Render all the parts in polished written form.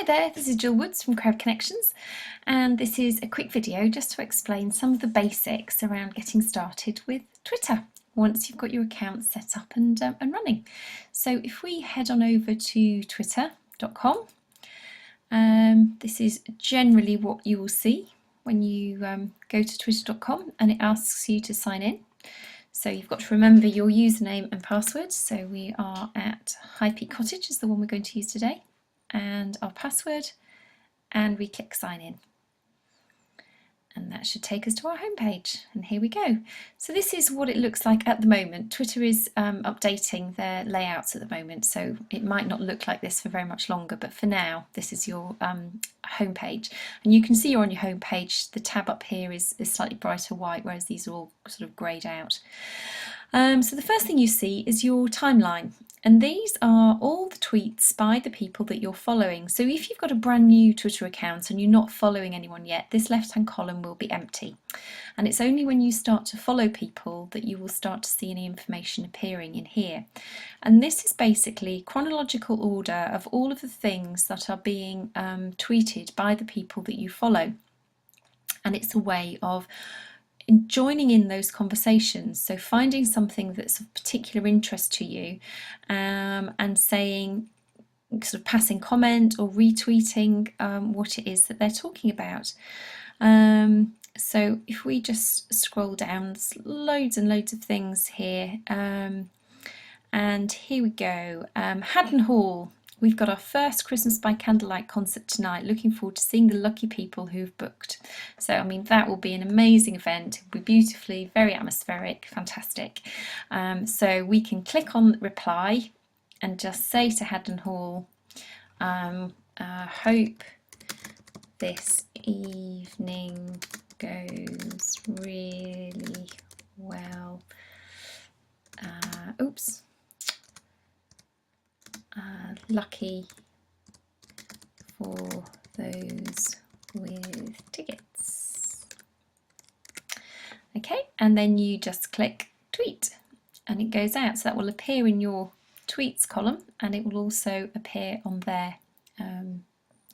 Hi there, this is Jill Woods from Crowd Connections, and this is a quick video just to explain some of the basics around getting started with Twitter once you've got your account set up and running. So if we head on over to twitter.com, this is generally what you will see when you go to twitter.com and it asks you to sign in. So you've got to remember your username and password. So we are at High Peak Cottage is the one we're going to use today, and our password, and we click sign in. And that should take us to our homepage, and here we go. So this is what it looks like at the moment. Twitter is updating their layouts at the moment, so it might not look like this for very much longer, but for now this is your homepage. And you can see you're on your homepage. The tab up here is slightly brighter white, whereas these are all sort of greyed out. So the first thing you see is your timeline. And these are all the tweets by the people that you're following. So if you've got a brand new Twitter account and you're not following anyone yet, this left-hand column will be empty. And it's only when you start to follow people that you will start to see any information appearing in here. And this is basically chronological order of all of the things that are being tweeted by the people that you follow. And it's a way of joining in those conversations, so finding something that's of particular interest to you and saying, sort of passing comment or retweeting what it is that they're talking about. So if we just scroll down, there's loads and loads of things here, and here we go. Haddon Hall. We've got our first Christmas by Candlelight concert tonight. Looking forward to seeing the lucky people who've booked. So, I mean, that will be an amazing event. It'll be beautifully, very atmospheric, fantastic. So we can click on reply and just say to Haddon Hall, hope this evening goes really well. Oops. Lucky for those with tickets. Okay, and then you just click tweet and it goes out. So that will appear in your tweets column, and it will also appear on their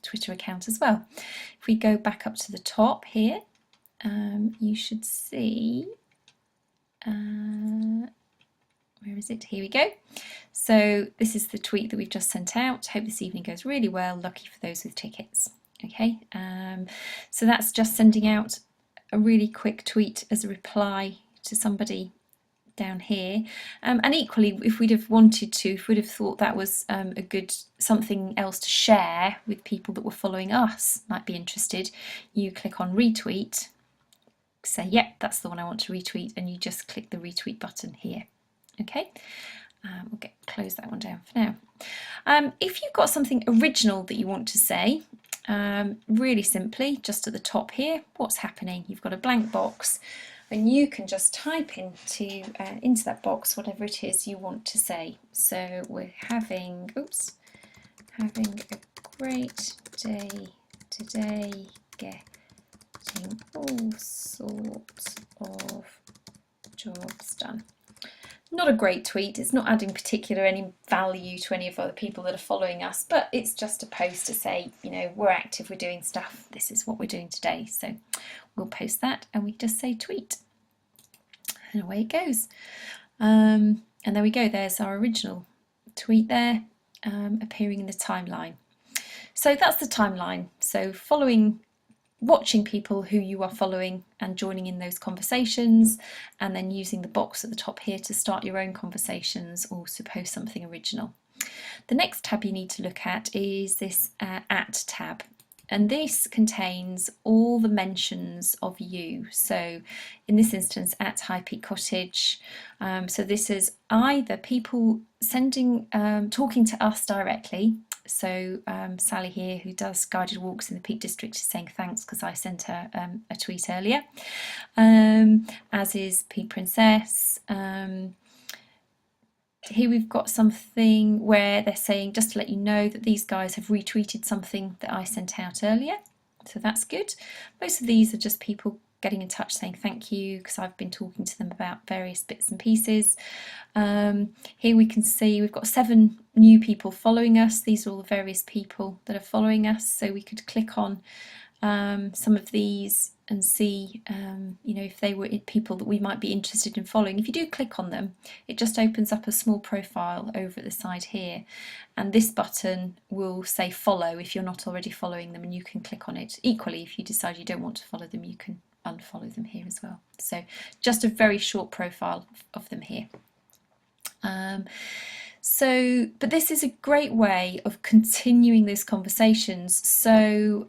Twitter account as well. If we go back up to the top here, you should see where is it? Here we go. So this is the tweet that we've just sent out. Hope this evening goes really well. Lucky for those with tickets. Okay, so that's just sending out a really quick tweet as a reply to somebody down here. And equally, if we'd have wanted to, if we'd have thought that was a good something else to share with people that were following us, might be interested, you click on retweet, say, yep, that's the one I want to retweet, and you just click the retweet button here. Okay, we'll close that one down for now. If you've got something original that you want to say, really simply, just at the top here, what's happening? You've got a blank box, and you can just type into that box whatever it is you want to say. So we're having a great day today, getting all sorts of jobs done. Not a great tweet, it's not adding any value to any of other people that are following us, but it's just a post to say, you know, we're active, we're doing stuff, this is what we're doing today. So we'll post that and we just say tweet, and away it goes. And there we go, there's our original tweet there, appearing in the timeline. So that's the timeline. So watching people who you are following and joining in those conversations, and then using the box at the top here to start your own conversations or to post something original. The next tab you need to look at is this at tab, and this contains all the mentions of you. So in this instance, at High Peak Cottage, so this is either people talking to us directly. So Sally here, who does guided walks in the Peak District, is saying thanks because I sent her a tweet earlier, as is Peak Princess. Here we've got something where they're saying, just to let you know that these guys have retweeted something that I sent out earlier. So that's good. Most of these are just people getting in touch saying thank you because I've been talking to them about various bits and pieces. Here we can see we've got 7 new people following us. These are all the various people that are following us, so we could click on some of these and see you know, if they were people that we might be interested in following. If you do click on them, it just opens up a small profile over at the side here, and this button will say follow if you're not already following them, and you can click on it. Equally, if you decide you don't want to follow them, you can unfollow them here as well. So just a very short profile of them here. But this is a great way of continuing those conversations. So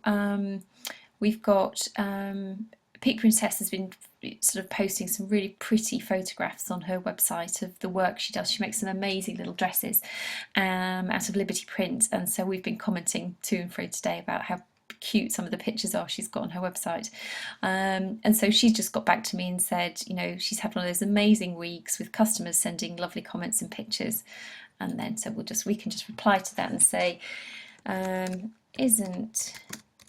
we've got Peak Princess has been sort of posting some really pretty photographs on her website of the work she does. She makes some amazing little dresses out of Liberty Print, and so we've been commenting to and fro today about how cute some of the pictures are she's got on her website. And so she's just got back to me and said, you know, she's had one of those amazing weeks with customers sending lovely comments and pictures. And then so we can just reply to that and say, isn't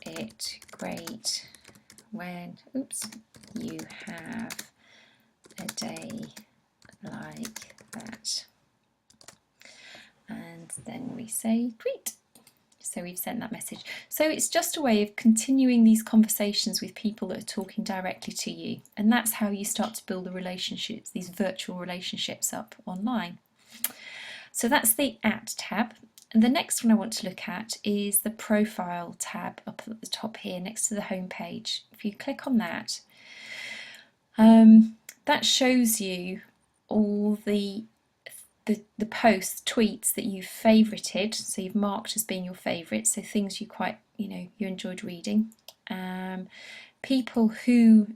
it great when you have a day like that? And then we say tweet. So we've sent that message. So it's just a way of continuing these conversations with people that are talking directly to you, and that's how you start to build the relationships, these virtual relationships up online. So that's the @ tab. And the next one I want to look at is the profile tab up at the top here next to the home page. If you click on that, that shows you all the posts, tweets that you've favorited, so you've marked as being your favourite, so things you quite, you know, you enjoyed reading, people who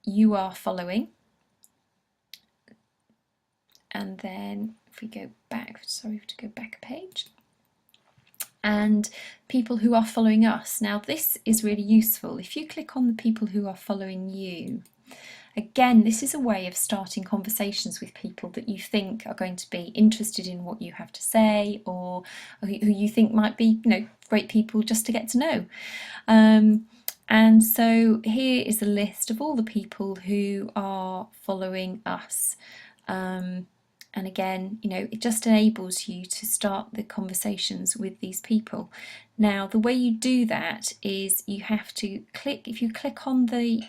you are following, and then if we go back, sorry, we have to go back a page, and people who are following us. Now this is really useful. If you click on the people who are following you, again, this is a way of starting conversations with people that you think are going to be interested in what you have to say, or who you think might be, you know, great people just to get to know. And so here is a list of all the people who are following us. And again, you know, it just enables you to start the conversations with these people. Now, the way you do that is you have to click, if you click on the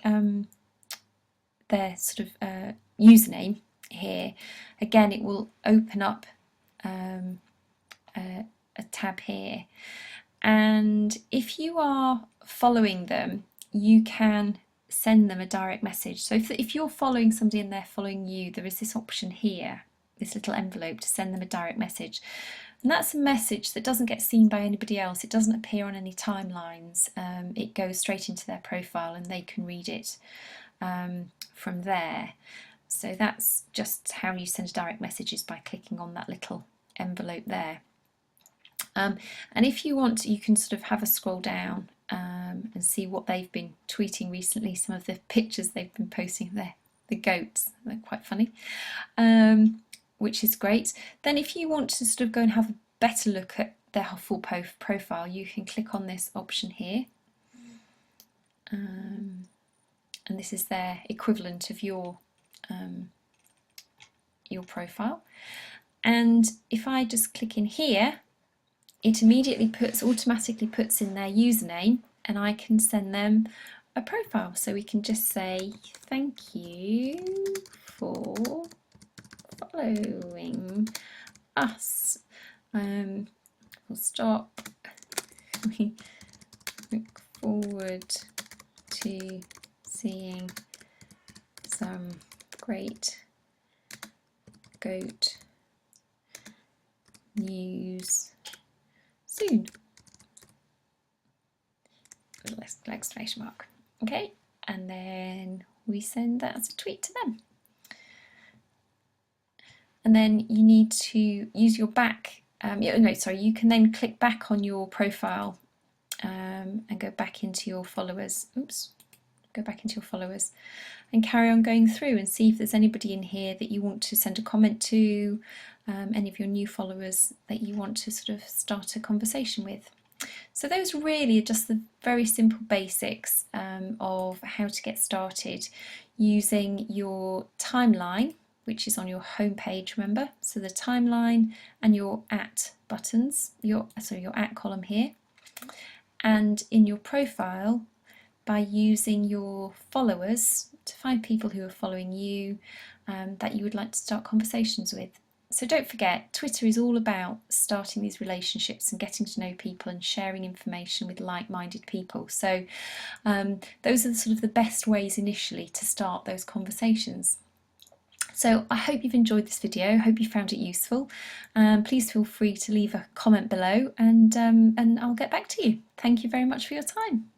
their sort of username here, again it will open up a tab here, and if you are following them, you can send them a direct message. So if you're following somebody and they're following you, there is this option here, this little envelope, to send them a direct message. And that's a message that doesn't get seen by anybody else. It doesn't appear on any timelines. It goes straight into their profile and they can read it from there. So that's just how you send direct messages, by clicking on that little envelope there. And if you want, you can sort of have a scroll down and see what they've been tweeting recently. Some of the pictures they've been posting there, the goats, they're quite funny, which is great. Then if you want to sort of go and have a better look at their full profile, you can click on this option here. And this is their equivalent of your profile. And if I just click in here, it immediately automatically puts in their username, and I can send them a profile. So we can just say, thank you for following us. We'll stop. We look forward to seeing some great goat news soon. Little exclamation mark. Okay, and then we send that as a tweet to them. And then you need to use your back. You can then click back on your profile and go back into your followers. Go back into your followers and carry on going through and see if there's anybody in here that you want to send a comment to, any of your new followers that you want to sort of start a conversation with. So those really are just the very simple basics of how to get started using your timeline, which is on your home page, remember? So the timeline and your at buttons, your at column here, and in your profile by using your followers to find people who are following you that you would like to start conversations with. So don't forget, Twitter is all about starting these relationships and getting to know people and sharing information with like-minded people. So those are sort of the best ways initially to start those conversations. So I hope you've enjoyed this video, I hope you found it useful. Please feel free to leave a comment below and I'll get back to you. Thank you very much for your time.